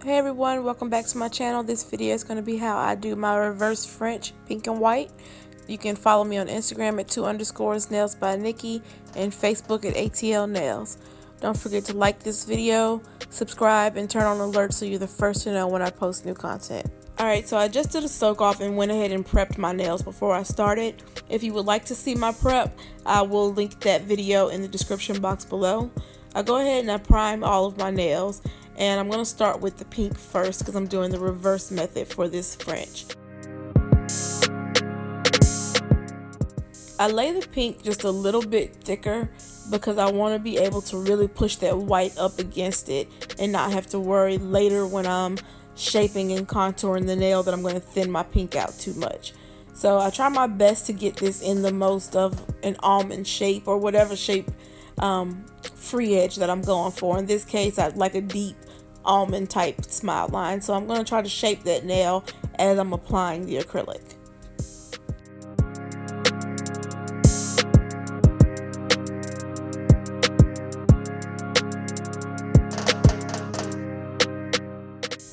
Hey everyone, welcome back to my channel. This video is going to be how I do my reverse French pink and white. You can follow me on Instagram at 2_nails by Nikki and Facebook at ATL Nails. Don't forget to like this video, subscribe, and turn on alerts so you're the first to know when I post new content. Alright, so I just did a soak off and went ahead and prepped my nails before I started. If you would like to see my prep, I will link that video in the description box below. I go ahead and I prime all of my nails. And I'm going to start with the pink first because I'm doing the reverse method for this French. I lay the pink just a little bit thicker because I want to be able to really push that white up against it and not have to worry later when I'm shaping and contouring the nail that I'm going to thin my pink out too much. So I try my best to get this in the most of an almond shape or whatever shape free edge that I'm going for. In this case, I'd like a deep almond type smile line, so I'm going to try to shape that nail as I'm applying the acrylic.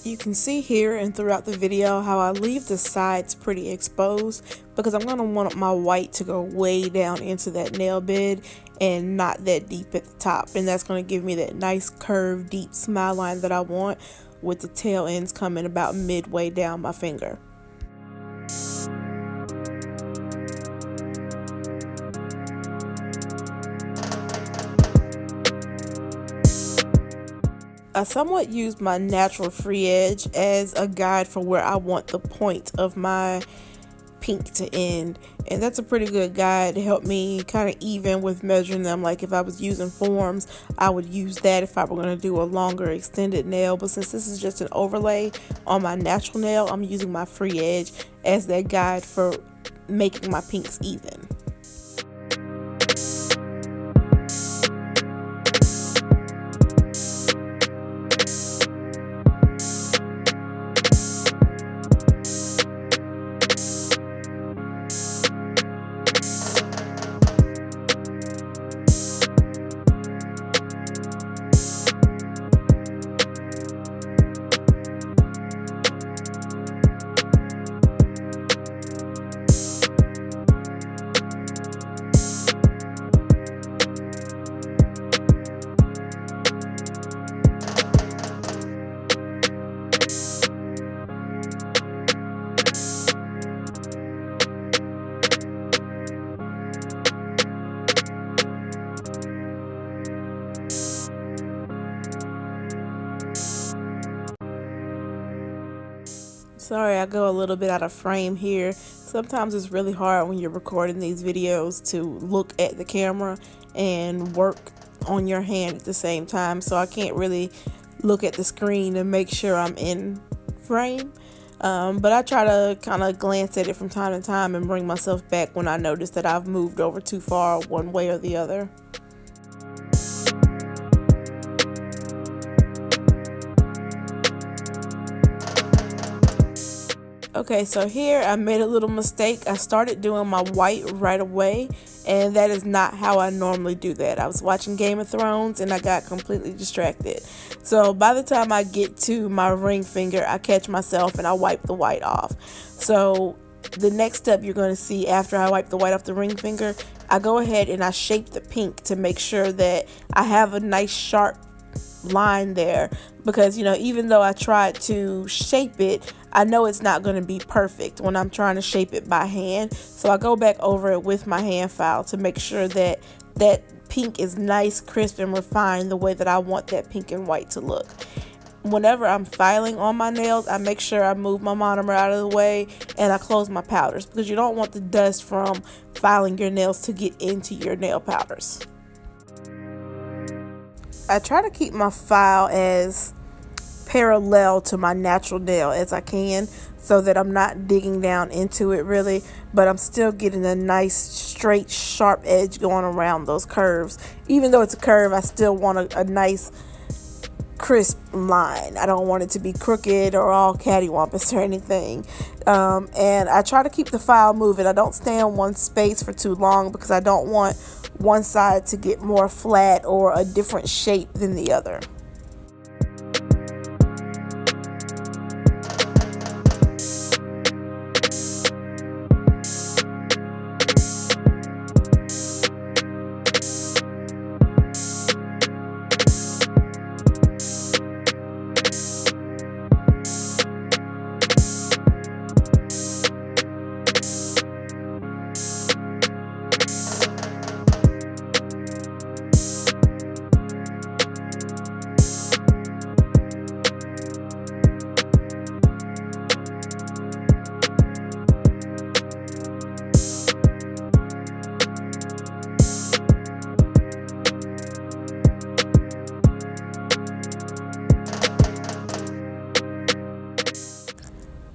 You can see here and throughout the video how I leave the sides pretty exposed because I'm going to want my white to go way down into that nail bed and not that deep at the top, and that's going to give me that nice curved deep smile line that I want, with the tail ends coming about midway down my finger. I somewhat used my natural free edge as a guide for where I want the point of my pink to end, and that's a pretty good guide to help me kind of even with measuring them. Like if I was using forms, I would use that if I were going to do a longer extended nail, but since this is just an overlay on my natural nail, I'm using my free edge as that guide for making my pinks even. Sorry, I go a little bit out of frame here. Sometimes it's really hard when you're recording these videos to look at the camera and work on your hand at the same time, so I can't really look at the screen and make sure I'm in frame. But I try to kind of glance at it from time to time and bring myself back when I notice that I've moved over too far one way or the other. Okay, so here I made a little mistake. I started doing my white right away, and that is not how I normally do that. I was watching Game of Thrones and I got completely distracted. So by the time I get to my ring finger, I catch myself and I wipe the white off. So the next step you're going to see after I wipe the white off the ring finger, I go ahead and I shape the pink to make sure that I have a nice sharp line there, because even though I tried to shape it, I know it's not going to be perfect when I'm trying to shape it by hand. So I go back over it with my hand file to make sure that that pink is nice, crisp, and refined the way that I want that pink and white to look. Whenever I'm filing on my nails, I make sure I move my monomer out of the way and I close my powders, because you don't want the dust from filing your nails to get into your nail powders. I try to keep my file as parallel to my natural nail as I can, so that I'm not digging down into it really, but I'm still getting a nice straight sharp edge going around those curves. Even though it's a curve, I still want a nice crisp line. I don't want it to be crooked or all cattywampus or anything. And I try to keep the file moving. I don't stay in one space for too long because I don't want one side to get more flat or a different shape than the other.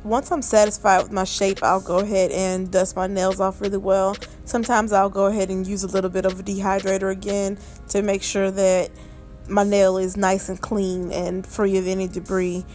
Once I'm satisfied with my shape, I'll go ahead and dust my nails off really well. Sometimes I'll go ahead and use a little bit of a dehydrator again to make sure that my nail is nice and clean and free of any debris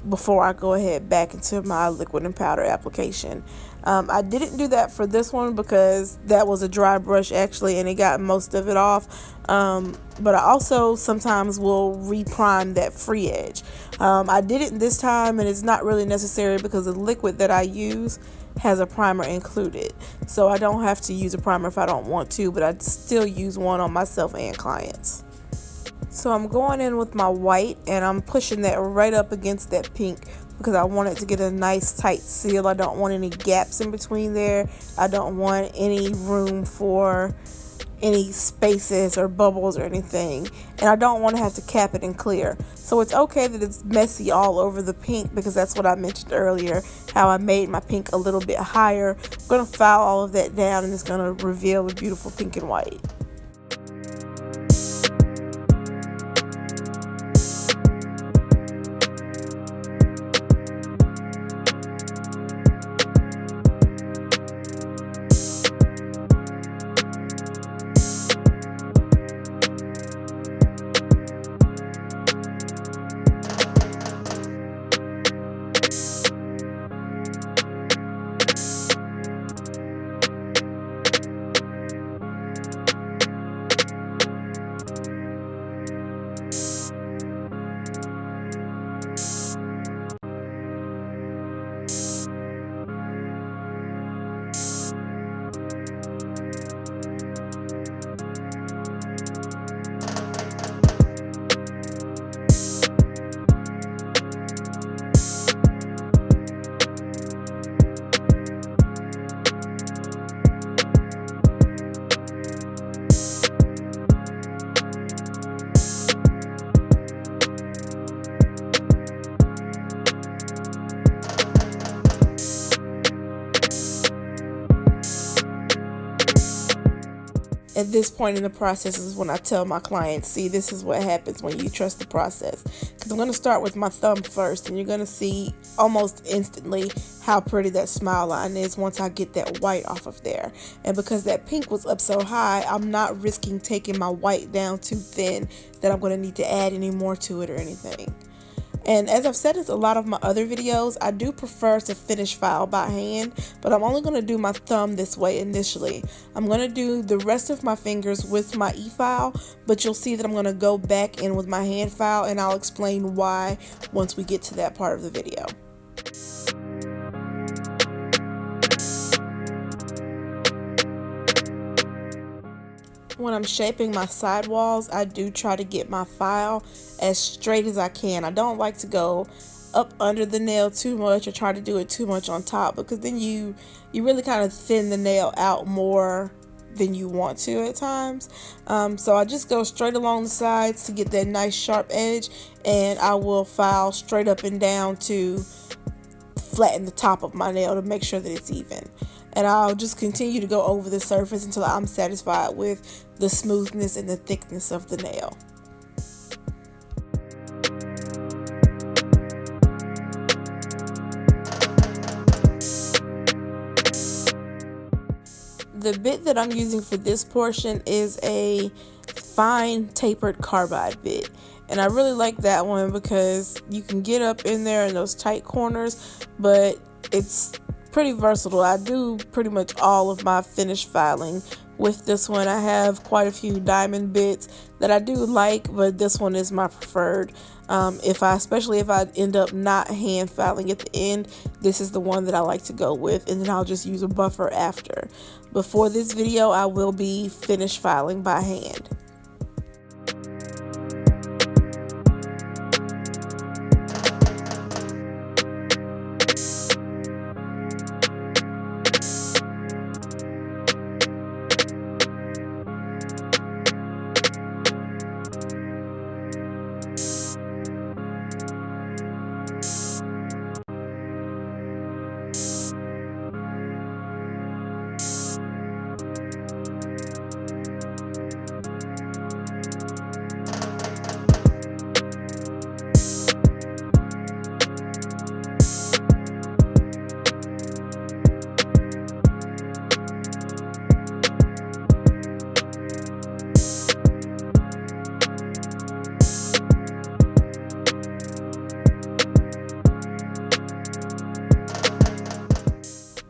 before I go ahead back into my liquid and powder application. I didn't do that for this one because that was a dry brush actually, and it got most of it off. But I also sometimes will reprime that free edge. I did it this time, and it's not really necessary because the liquid that I use has a primer included, so I don't have to use a primer if I don't want to, but I still use one on myself and clients. So I'm going in with my white and I'm pushing that right up against that pink because I want it to get a nice tight seal. I don't want any gaps in between there. I don't want any room for any spaces or bubbles or anything, and I don't want to have to cap it and clear. So it's okay that it's messy all over the pink because that's what I mentioned earlier, how I made my pink a little bit higher. I'm going to file all of that down and it's going to reveal the beautiful pink and white. At this point in the process is when I tell my clients, see, this is what happens when you trust the process. Because I'm going to start with my thumb first, and you're going to see almost instantly how pretty that smile line is once I get that white off of there. And because that pink was up so high, I'm not risking taking my white down too thin that I'm going to need to add any more to it or anything. And as I've said in a lot of my other videos, I do prefer to finish file by hand, but I'm only going to do my thumb this way initially. I'm going to do the rest of my fingers with my Efile, but you'll see that I'm going to go back in with my hand file, and I'll explain why once we get to that part of the video. When I'm shaping my sidewalls, I do try to get my file as straight as I can. I don't like to go up under the nail too much or try to do it too much on top, because then you really kind of thin the nail out more than you want to at times. So I just go straight along the sides to get that nice sharp edge, and I will file straight up and down to flatten the top of my nail to make sure that it's even. And I'll just continue to go over the surface until I'm satisfied with the smoothness and the thickness of the nail. The bit that I'm using for this portion is a fine tapered carbide bit. And I really like that one because you can get up in there in those tight corners, but it's pretty versatile. I do pretty much all of my finished filing with this one. I have quite a few diamond bits that I do like, but this one is my preferred. Especially if I end up not hand filing at the end, this is the one that I like to go with, and then I'll just use a buffer after. Before this video, I will be finished filing by hand.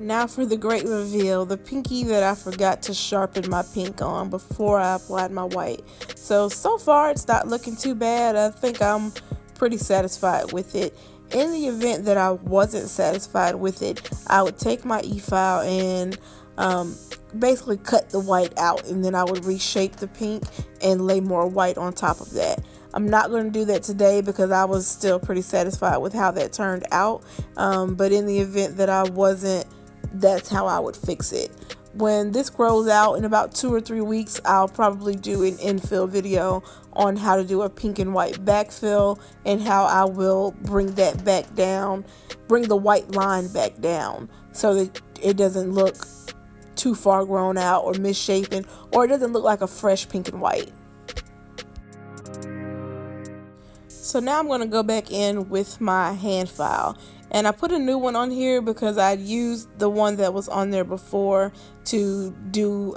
Now for the great reveal, the pinky that I forgot to sharpen my pink on before I applied my white. So far it's not looking too bad. I think I'm pretty satisfied with it. In the event that I wasn't satisfied with it, I would take my Efile and basically cut the white out, and then I would reshape the pink and lay more white on top of that. I'm not going to do that today because I was still pretty satisfied with how that turned out, but in the event that I wasn't, that's how I would fix it. When this grows out in about 2 or 3 weeks, I'll probably do an infill video on how to do a pink and white backfill and how I will bring that back down, bring the white line back down so that it doesn't look too far grown out or misshapen, or it doesn't look like a fresh pink and white. So now I'm going to go back in with my hand file, and I put a new one on here because I'd used the one that was on there before to do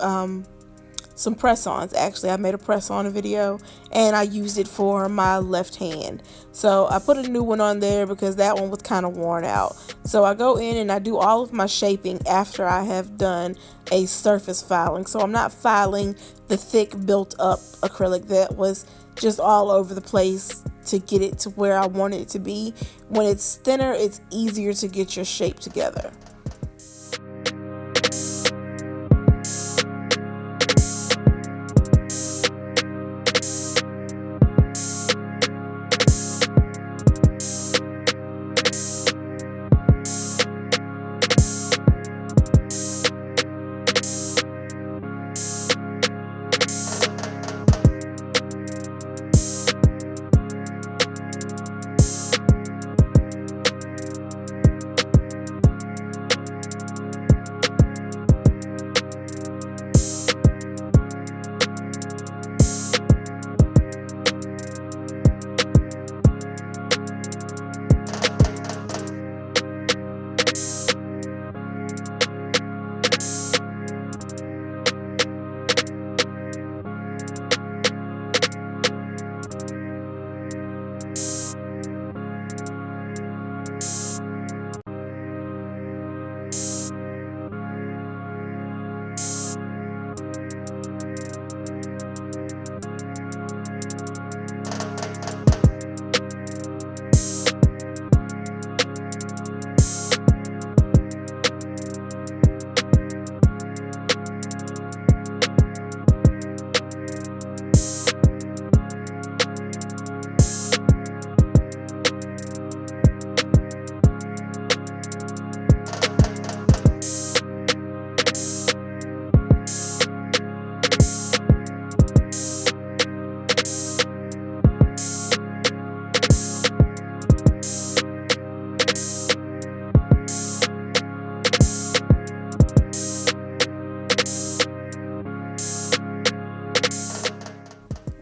some press-ons. Actually, I made a press-on video and I used it for my left hand. So I put a new one on there because that one was kind of worn out. So I go in and I do all of my shaping after I have done a surface filing. So I'm not filing the thick built up acrylic that was just all over the place to get it to where I want it to be. When it's thinner, it's easier to get your shape together.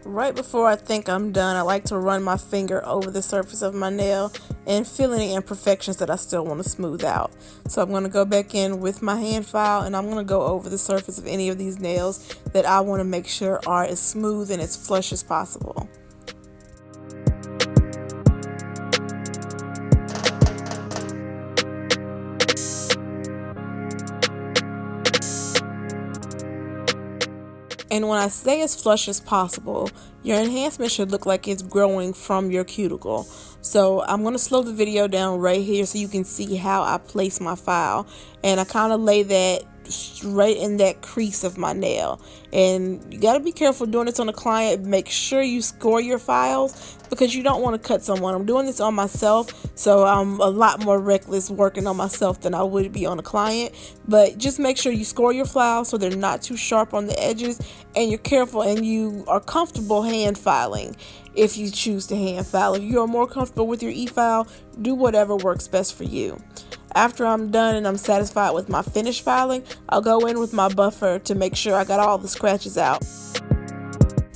Right before I think I'm done, I like to run my finger over the surface of my nail and feel any imperfections that I still want to smooth out. So I'm going to go back in with my hand file and I'm going to go over the surface of any of these nails that I want to make sure are as smooth and as flush as possible. And when I say as flush as possible, your enhancement should look like it's growing from your cuticle. So I'm going to slow the video down right here so you can see how I place my file. And I kind of lay that straight in that crease of my nail. And you got to be careful doing this on a client. Make sure you score your files because you don't want to cut someone. I'm doing this on myself, so I'm a lot more reckless working on myself than I would be on a client. But just make sure you score your files so they're not too sharp on the edges, and you're careful and you are comfortable hand filing if you choose to hand file. If you are more comfortable with your e-file, do whatever works best for you. After I'm done and I'm satisfied with my finished filing, I'll go in with my buffer to make sure I got all the scratches out.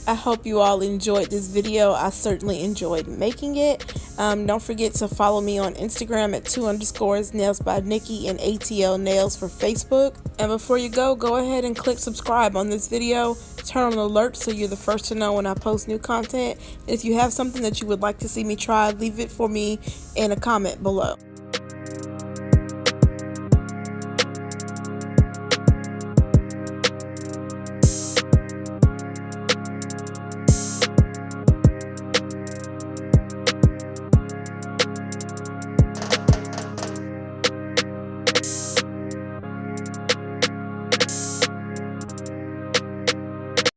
I hope you all enjoyed this video. I certainly enjoyed making it. Don't forget to follow me on Instagram at 2_nails by Nikki and ATL Nails for Facebook. And before you go ahead and click subscribe on this video. Turn on alerts so you're the first to know when I post new content. If you have something that you would like to see me try, leave it for me in a comment below.